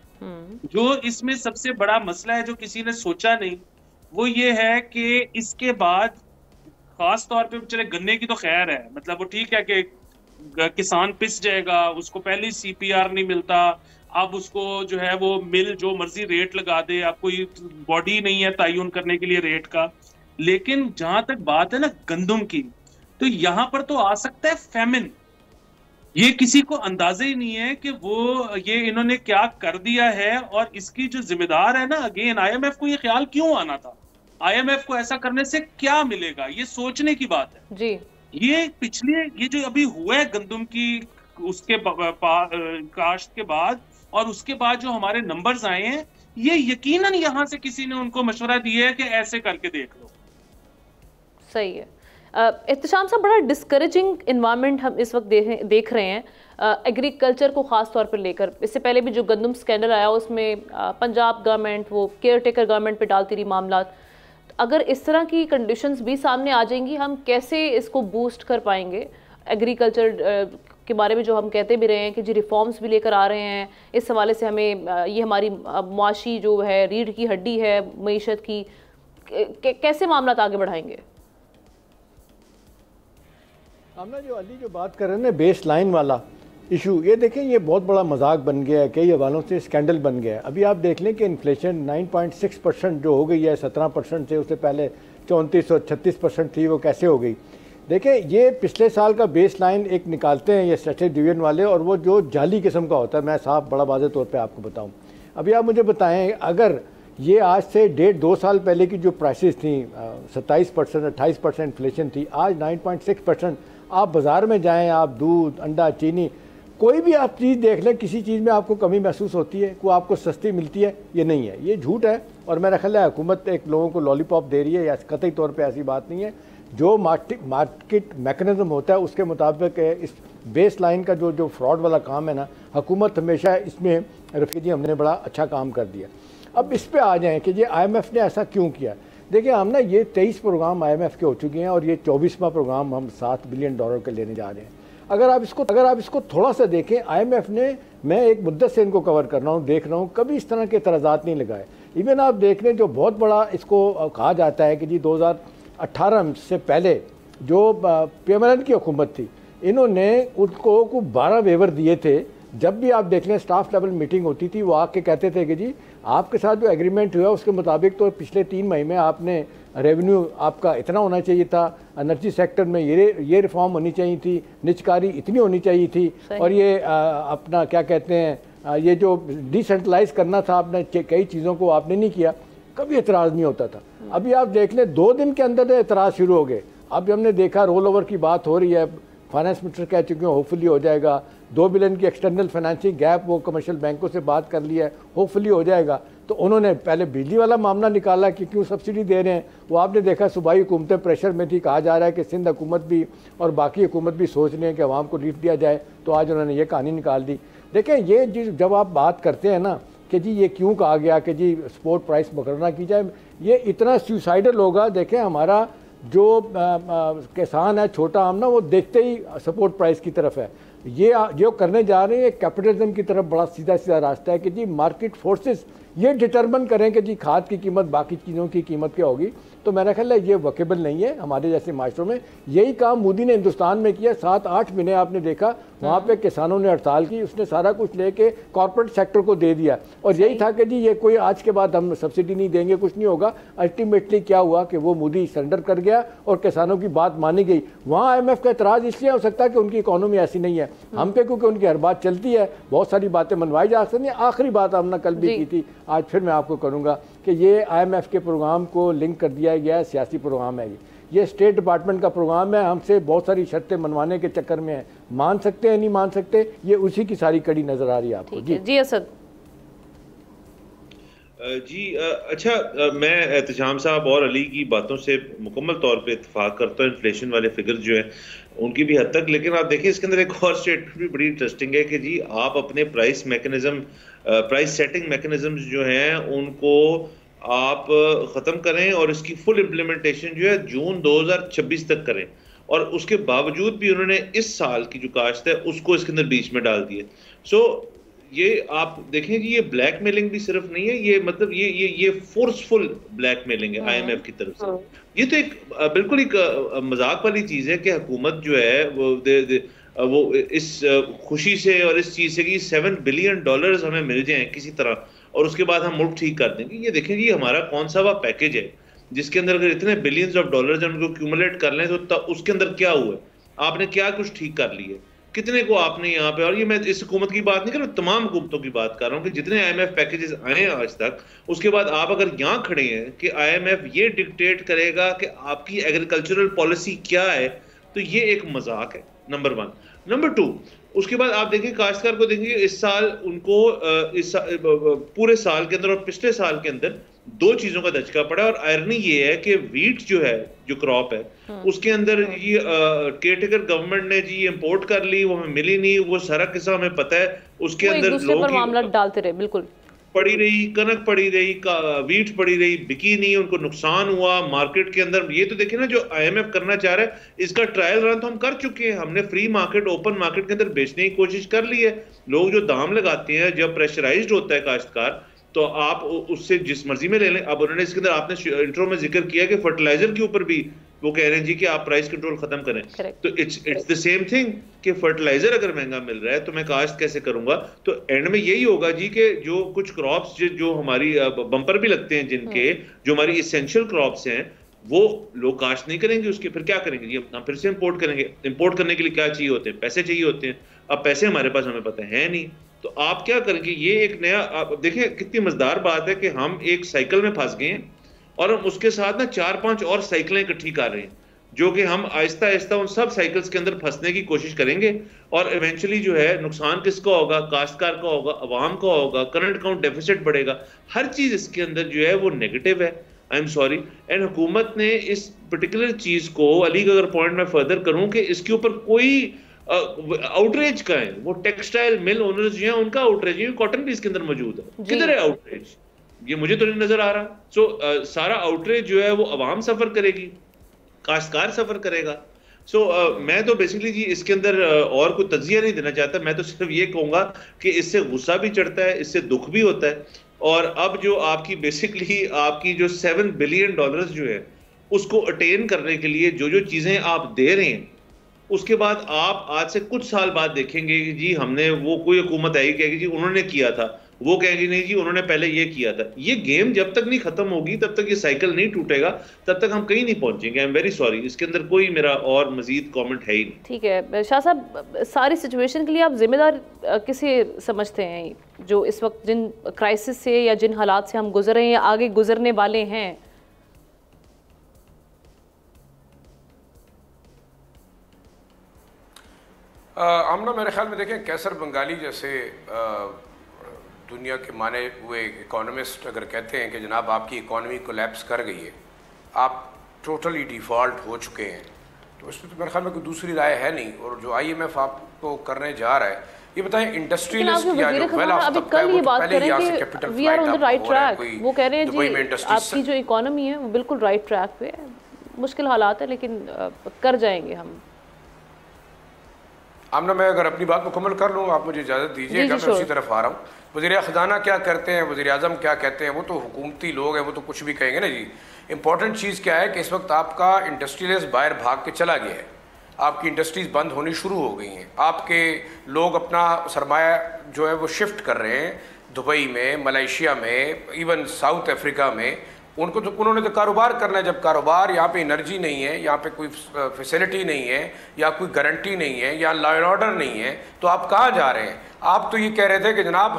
जो इसमें सबसे बड़ा मसला है जो किसी ने सोचा नहीं, वो ये है कि इसके बाद खास तौर पे चले गन्ने की तो खैर है, मतलब वो ठीक है कि किसान पिस जाएगा, उसको पहले CPR नहीं मिलता, अब उसको जो है वो मिल जो मर्जी रेट लगा दे, अब कोई बॉडी नहीं है तयन करने के लिए रेट का। लेकिन जहां तक बात है ना गंदम की, तो यहां पर तो आ सकता है फेमिन। ये किसी को अंदाजा ही नहीं है कि वो ये इन्होंने क्या कर दिया है, और इसकी जो जिम्मेदार है ना, अगेन IMF को ये ख्याल क्यों आना था, IMF को ऐसा करने से क्या मिलेगा, ये सोचने की बात है जी। ये पिछले ये जो अभी हुआ है गंदम की उसके काश्त के बाद और उसके बाद जो हमारे नंबर्स आए हैं, ये यकीनन यहाँ से किसी ने उनको मशवरा दिया है कि ऐसे करके देख लो। सही है। इत्तिशाम साहब, बड़ा डिस्करेजिंग इन्वायरमेंट हम इस वक्त देख रहे हैं एग्रीकल्चर को ख़ास तौर पर लेकर। इससे पहले भी जो गंदम स्कैंडल आया उसमें पंजाब गवर्नमेंट वो केयर टेकर गवर्नमेंट पे डालती रही मामला। अगर इस तरह की कंडीशंस भी सामने आ जाएंगी, हम कैसे इसको बूस्ट कर पाएंगे? एग्रीकल्चर के बारे में जो हम कहते भी रहे हैं कि जी रिफॉर्म्स भी लेकर आ रहे हैं, इस हवाले से हमें ये हमारी मुआशी जो है रीढ़ की हड्डी है मईशत की, कैसे मामला आगे बढ़ाएंगे? हमने जो अली जो बात कर रहे हैं ना बेस लाइन वाला, इशू ये देखें, ये बहुत बड़ा मजाक बन गया है, कई हवालों से स्कैंडल बन गया है। अभी आप देख लें कि इन्फ्लेशन 9.6% जो हो गई है 17% से, उससे पहले 34 और 36% थी, वो कैसे हो गई। देखें, ये पिछले साल का बेस लाइन एक निकालते हैं ये स्टैटिस्टिक्स डिवीजन वाले, और वो जो जाली किस्म का होता है, मैं साफ बड़ा वाज़ेह तौर पे आपको बताऊं। अभी आप मुझे बताएं, अगर ये आज से 1.5-2 साल पहले की जो प्राइसेस थी 27% 28% इन्फ्लेशन थी, आज 9.6%। आप बाज़ार में जाएँ, आप दूध, अंडा, चीनी, कोई भी आप चीज़ देख लें, किसी चीज़ में आपको कमी महसूस होती है, कोई आपको सस्ती मिलती है? ये नहीं है, ये झूठ है। और मेरा ख्याल है हुकूमत एक लोगों को लॉलीपॉप दे रही है, या कतई तौर पे ऐसी बात नहीं है। जो मार्केट मैकेनिज्म होता है उसके मुताबिक इस बेस लाइन का जो फ्रॉड वाला काम है ना, हुकूमत हमेशा इसमें रफ़ी जी हमने बड़ा अच्छा काम कर दिया। अब इस पे आ जाएँ कि ये IMF ने ऐसा क्यों किया। देखिए, हम ना ये 23 प्रोग्राम IMF के हो चुके हैं, और ये 24वां प्रोग्राम हम $7 बिलियन के लेने जा रहे हैं। अगर आप इसको थोड़ा सा देखें, IMF ने, मैं एक मुद्दत से इनको कवर कर रहा हूँ, देख रहा हूँ, कभी इस तरह के एतराज़ात नहीं लगाए। इवन आप देख लें, जो बहुत बड़ा इसको कहा जाता है कि जी 2018 से पहले जो PMLN की हुकूमत थी, इन्होंने उनको 12 वेवर दिए थे। जब भी आप देख लें स्टाफ लेवल मीटिंग होती थी, वो आके कहते थे कि जी आपके साथ जो एग्रीमेंट हुआ उसके मुताबिक तो पिछले 3 महीने में आपने रेवेन्यू आपका इतना होना चाहिए था, एनर्जी सेक्टर में ये रिफॉर्म होनी चाहिए थी, निजकारी इतनी होनी चाहिए थी, और ये अपना क्या कहते हैं, ये जो डिसेंट्रलाइज करना था आपने, कई चीज़ों को आपने नहीं किया, कभी एतराज़ नहीं होता था। अभी आप देख लें 2 दिन के अंदर एतराज़ शुरू हो गए। अब हमने देखा रोल ओवर की बात हो रही है, फाइनेंस मिनिस्टर कह चुके हैं होपफुली हो जाएगा। 2 बिलियन की एक्सटर्नल फाइनेंसिंग गैप वो कमर्शियल बैंकों से बात कर लिया है, होपफुली हो जाएगा। तो उन्होंने पहले बिजली वाला मामला निकाला कि क्यों सब्सिडी दे रहे हैं, वो आपने देखा सूबाई हुकूमतें प्रेशर में थी। कहा जा रहा है कि सिंध हुकूमत भी और बाकी हुकूमत भी सोच रहे हैं कि अवाम को रिलीफ दिया जाए, तो आज उन्होंने ये कहानी निकाल दी। देखें, ये जब आप बात करते हैं ना कि जी ये क्यों कहा गया कि जी सपोर्ट प्राइस मुकर्रर की जाए, ये इतना सुसाइडल होगा। देखें, हमारा जो किसान है छोटा आम ना, वो देखते ही सपोर्ट प्राइस की तरफ है। ये जो करने जा रहे हैं कैपिटलिज्म की तरफ बड़ा सीधा सीधा रास्ता है कि जी मार्केट फोर्सेस ये डिटरमिन करें कि जी खाद की कीमत बाकी चीज़ों की कीमत क्या होगी। तो मेरा ख्याल है ये वर्केबल नहीं है हमारे जैसे माशरों में। यही काम मोदी ने हिंदुस्तान में किया। 7-8 महीने आपने देखा वहाँ पे किसानों ने हड़ताल की, उसने सारा कुछ लेके कॉर्पोरेट सेक्टर को दे दिया, और यही था कि जी ये कोई आज के बाद हम सब्सिडी नहीं देंगे, कुछ नहीं होगा। अल्टीमेटली क्या हुआ कि वो मोदी सरेंडर कर गया और किसानों की बात मानी गई। वहाँ IMF का एतराज़ इसलिए हो सकता है कि उनकी इकोनॉमी ऐसी नहीं है, हम पे क्योंकि उनकी हर बात चलती है, बहुत सारी बातें मनवाई जा सकती हैं। आखिरी बात हमने कल भी की थी, आज फिर मैं आपको करूँगा कि ये IMF के प्रोग्राम को लिंक कर दिया गया है, सियासी प्रोग्राम है ये स्टेट डिपार्टमेंट का प्रोग्राम है, हमसे बहुत सारी शर्तें मनवाने के चक्कर में है। मान सकते हैं नहीं मान सकते, ये उसी की सारी कड़ी नजर आ रही है आपको। जी असद जी अच्छा, मैं एहतशाम साहब और अली की बातों से मुकम्मल तौर पे इत्तेफाक करता हूँ। इन्फ्लेशन वाले फिगर जो है उनकी भी हद तक, लेकिन आप देखिए इसके अंदर एक और स्टेटमेंट भी बड़ी इंटरेस्टिंग है कि जी आप अपने price mechanism, price setting mechanism जो हैं उनको आप ख़त्म करें और इसकी फुल इम्प्लीमेंटेशन जो है जून 2026 तक करें, और उसके बावजूद भी उन्होंने इस साल की जो काश्त है उसको इसके अंदर बीच में डाल दिए। सो ये आप देखें कि ये ब्लैकमेलिंग भी सिर्फ नहीं है, ये मतलब ये फोर्सफुल ब्लैकमेलिंग है IMF की तरफ से। ये तो एक बिल्कुल एक मजाक वाली चीज़ है कि हुकूमत जो है वो इस खुशी से और इस चीज़ से कि $7 बिलियन हमें मिल जाएं किसी तरह और उसके बाद हम मुल्क ठीक कर देंगे। ये देखें जी हमारा कौन सा वह पैकेज है जिसके अंदर अगर इतने बिलियंस ऑफ डॉलर्स उनको क्यूमुलेट कर लें तो उसके अंदर क्या हुआ है, आपने क्या कुछ ठीक कर लिया, कितने को आपने यहाँ पे, और ये मैं इस हुकूमत की बात नहीं कर रहा, तमाम हुकूमतों की बात कर रहा हूँ कि जितने IMF पैकेजेस आए हैं आज तक, उसके बाद आप अगर यहाँ खड़े हैं कि IMF ये डिक्टेट करेगा कि आपकी एग्रीकल्चरल पॉलिसी क्या है, तो ये एक मजाक है, नंबर 1। नंबर 2, उसके बाद आप देखें काश्तकार को देखेंगे इस साल उनको पूरे साल के अंदर और पिछले साल के अंदर 2 चीजों का दचका पड़ा, और आयरनी ये है कि वीट जो है जो क्रॉप है उसके अंदर ये केयरटेकर गवर्नमेंट ने जी इंपोर्ट कर ली, वो हमें मिली नहीं, वो सारा किस्सा हमें पता है। उसके अंदर लोगों की मामला डालते रहे, बिल्कुल पड़ी रही, कनक पड़ी रही, वीट पड़ी रही, बिकी नहीं, उनको नुकसान हुआ मार्केट के अंदर। ये तो देखिए ना जो IMF करना चाह रहा है इसका ट्रायल रन तो हम कर चुके हैं, हमने फ्री मार्केट ओपन मार्केट के अंदर बेचने की कोशिश कर ली है। लोग जो दाम लगाते हैं जब प्रेशराइज्ड होता है काश्तकार तो आप उससे जिस मर्जी में ले लें। अब उन्होंने इसके अंदर आपने इंट्रो में जिक्र किया कि फर्टिलाइजर के ऊपर भी वो कह रहे हैं जी कि आप प्राइस कंट्रोल खत्म करें। Correct. तो इट्स द सेम थिंग कि फर्टिलाइजर अगर महंगा मिल रहा है तो मैं काश्त कैसे करूंगा? तो एंड में यही होगा जी कि जो कुछ क्रॉप्स जो हमारी बम्पर भी लगते हैं जिनके, जो हमारी इसेंशियल क्रॉप्स हैं, वो लोग काश्त नहीं करेंगे उसके, फिर क्या करेंगे जी? हम फिर से इंपोर्ट करेंगे। इंपोर्ट करने के लिए क्या चाहिए होते हैं? पैसे चाहिए होते हैं। अब पैसे हमारे पास हमें पता है नहीं, तो आप क्या करेंगे? ये एक नया, आप देखिए कितनी मजेदार बात है कि हम एक साइकिल में फंस गए हैं और हम उसके साथ ना 4-5 और साइकिलें इकट्ठी कर रहे हैं, जो कि हम आहिस्ता आहिस्ता उन सब साइकिल्स के अंदर फंसने की कोशिश करेंगे और इवेंचुअली जो है नुकसान किसका होगा? काश्तकार का होगा, अवाम का होगा, करंट अकाउंट डेफिसिट बढ़ेगा। हर चीज इसके अंदर जो है वो नेगेटिव है। I am sorry. एंड हुकूमत ने इस पर्टिकुलर चीज को, अली का अगर पॉइंट मैं फर्दर करूं कि इसके ऊपर कोई आउटरीच का है, वो टेक्सटाइल मिल ओनर्स जो है उनका आउटरीच है, कॉटन भी इसके अंदर मौजूद है। किधर है आउटरीच? ये मुझे तो नहीं नजर आ रहा। सो सारा आउटरीच जो है वो अवाम सफर करेगी, काश्तकार सफर करेगा। सो मैं तो बेसिकली जी इसके अंदर और कोई तज्जिया नहीं देना चाहता। मैं तो सिर्फ ये कहूंगा कि इससे गुस्सा भी चढ़ता है, इससे दुख भी होता है। और अब जो आपकी बेसिकली आपकी जो $7 बिलियन जो है उसको अटेन करने के लिए जो जो चीजें आप दे रहे हैं, उसके बाद आप आज से कुछ साल बाद देखेंगे कि जी हमने, वो कोई हुकूमत आएगी कहेगी जी उन्होंने किया था, वो कहेगी नहीं जी उन्होंने पहले ये किया था। ये गेम जब तक नहीं खत्म होगी, तब तक ये साइकिल नहीं टूटेगा, तब तक हम कहीं नहीं पहुंचेंगे। आई एम वेरी सॉरी, इसके अंदर कोई मेरा और मजीद कमेंट है ही नहीं। ठीक है शाह साहब, सारी सिचुएशन के लिए आप जिम्मेदार किसे समझते हैं, जो इस वक्त जिन क्राइसिस से या जिन हालात से हम गुजर रहे हैं या आगे गुजरने वाले हैं? आमना, मेरे ख्याल में देखें, कैसर बंगाली जैसे दुनिया के माने हुए इकोनॉमिस्ट अगर कहते हैं कि जनाब आपकी इकॉनमी कोलैप्स कर गई है, आप टोटली डिफ़ॉल्ट हो चुके हैं, तो इसमें तो मेरे ख्याल में कोई दूसरी राय है नहीं। और जो IMF आपको करने जा रहा है, ये बताएं इंडस्ट्रियलिस्ट या जो वेल ऑफ तबका है वो तो पहले ही यहाँ से कैपिटल फ्लाइट आप हो रहा है, कोई वो कह रहे हैं दुबई में जी इंडस्ट्री, आपकी जो इकोनॉमी है वो बिल्कुल राइट ट्रैक पे है, मुश्किल हालात है लेकिन कर जाएंगे हम। आमना, मैं अगर अपनी बात मुकम्मल कर लूँ, आप मुझे इजाज़त दीजिएगा, मैं उसी तरफ आ रहा हूँ। वज़ीर ख़ज़ाना क्या करते हैं, वज़ीर आज़म क्या कहते हैं, वो तो हुकूमती लोग हैं, वो तो कुछ भी कहेंगे ना जी। इंपॉर्टेंट चीज़ क्या है कि इस वक्त आपका इंडस्ट्रियलिस्ट बाहर भाग के चला गया है, आपकी इंडस्ट्रीज़ बंद होनी शुरू हो गई हैं, आपके लोग अपना सरमाया जो है वो शिफ्ट कर रहे हैं दुबई में, मलेशिया में, इवन साउथ अफ्रीका में। उन्होंने तो कारोबार करना है। जब कारोबार, यहाँ पे एनर्जी नहीं है, यहाँ पे कोई फैसिलिटी नहीं है, या कोई गारंटी नहीं है, या लॉ एंड ऑर्डर नहीं है, तो आप कहाँ जा रहे हैं? आप तो ये कह रहे थे कि जनाब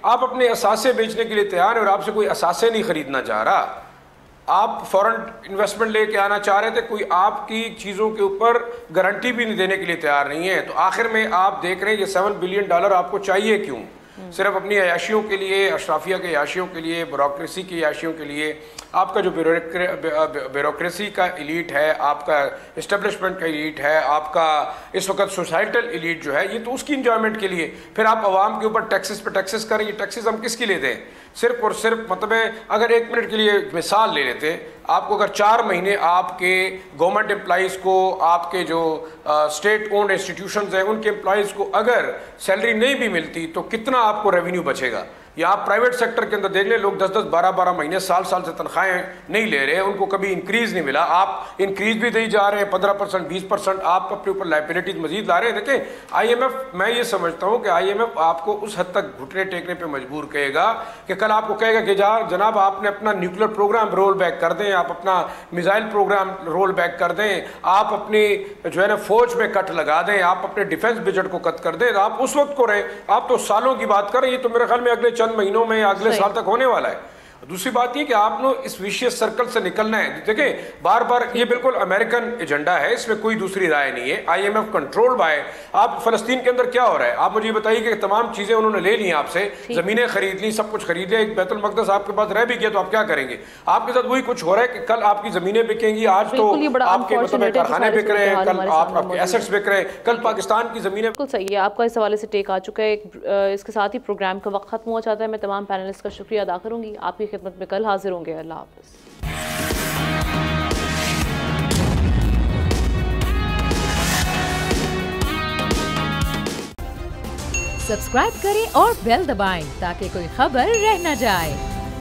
आप अपने असासे बेचने के लिए तैयार हैं और आपसे कोई असासे नहीं खरीदना चाह रहा। आप फॉरेन इन्वेस्टमेंट लेके आना चाह रहे थे, कोई आपकी चीज़ों के ऊपर गारंटी भी नहीं देने के लिए तैयार नहीं है। तो आखिर में आप देख रहे हैं ये $7 बिलियन आपको चाहिए क्यों? सिर्फ अपनी अयाशियों के लिए, अशराफिया के अयाशियों के लिए, ब्यूरोक्रेसी की अयाशियों के लिए। आपका जो ब्यूरोक्रेसी का एलीट है, आपका इस्टेब्लिशमेंट का एलीट है, आपका इस वक्त सोसाइटल एलीट जो है, ये तो उसकी इंजॉयमेंट के लिए। फिर आप आवाम के ऊपर टैक्सेस पे टैक्सेस करें। ये टैक्सेस हम किसके लिए दें? सिर्फ और सिर्फ, मतलब अगर 1 मिनट के लिए मिसाल ले लेते हैं, आपको अगर 4 महीने आपके गवर्नमेंट एम्प्लॉइज़ को, आपके जो स्टेट ओन्ड इंस्टीट्यूशंस हैं उनके एम्प्लॉइज़ को अगर सैलरी नहीं भी मिलती तो कितना आपको रेवेन्यू बचेगा? या आप प्राइवेट सेक्टर के अंदर देख लें, लोग 10-10, 12-12 महीने, साल से तनख्वाहें नहीं ले रहे, उनको कभी इंक्रीज़ नहीं मिला। आप इंक्रीज़ भी दे जा रहे हैं 15%, 20%, आप अपने ऊपर लाइबिलिटीज मजीद ला रहे हैं। देखें IMF, मैं ये समझता हूँ कि IMF आपको उस हद तक घुटने टेकने पर मजबूर करेगा कि कल आपको कहेगा कि जनाब आपने अपना न्यूक्लियर प्रोग्राम रोल बैक कर दें, आप अपना मिसाइल प्रोग्राम रोल बैक कर दें, आप अपनी जो है ना फौज में कट लगा दें, आप अपने डिफेंस बजट को कट कर दें। तो आप उस वक्त को रहे, आप तो सालों की बात कर रहे हैं। ये तो मेरे ख्याल में अगले चंद महीनों में, अगले साल तक होने वाला है। दूसरी बात ये कि आपने इस विशियस सर्कल से निकलना है। देखिए बार बार ये बिल्कुल अमेरिकन एजेंडा है, इसमें कोई दूसरी राय नहीं है। IMF कंट्रोल्ड बाय, आप फलस्तीन के अंदर क्या हो रहा है आप मुझे बताइए कि तमाम चीजें उन्होंने ले ली आपसे, जमीनें खरीद ली, सब कुछ खरीद लिया, एक बैतुल मक़दस आपके पास रह भी गया, तो आप क्या करेंगे? आपके साथ वही कुछ हो रहा है कि कल आपकी जमीनें बिकेंगी, आज तो आपके मतलब कारखाने बिक रहे हैं, कल आपके एसेट्स बिक रहे हैं, कल पाकिस्तान की जमीनें। बिल्कुल सही है, आपका इस हवाले से टेक आ चुका है। इसके साथ ही प्रोग्राम का वक्त खत्म हो जाता है। मैं तमाम पैनलिस्ट का शुक्रिया अदा करूंगी। आपकी खिदमत में कल हाजिर होंगे। अल्लाह हाफ़िज़। सब्सक्राइब करें और बेल दबाएं ताकि कोई खबर रह न जाए।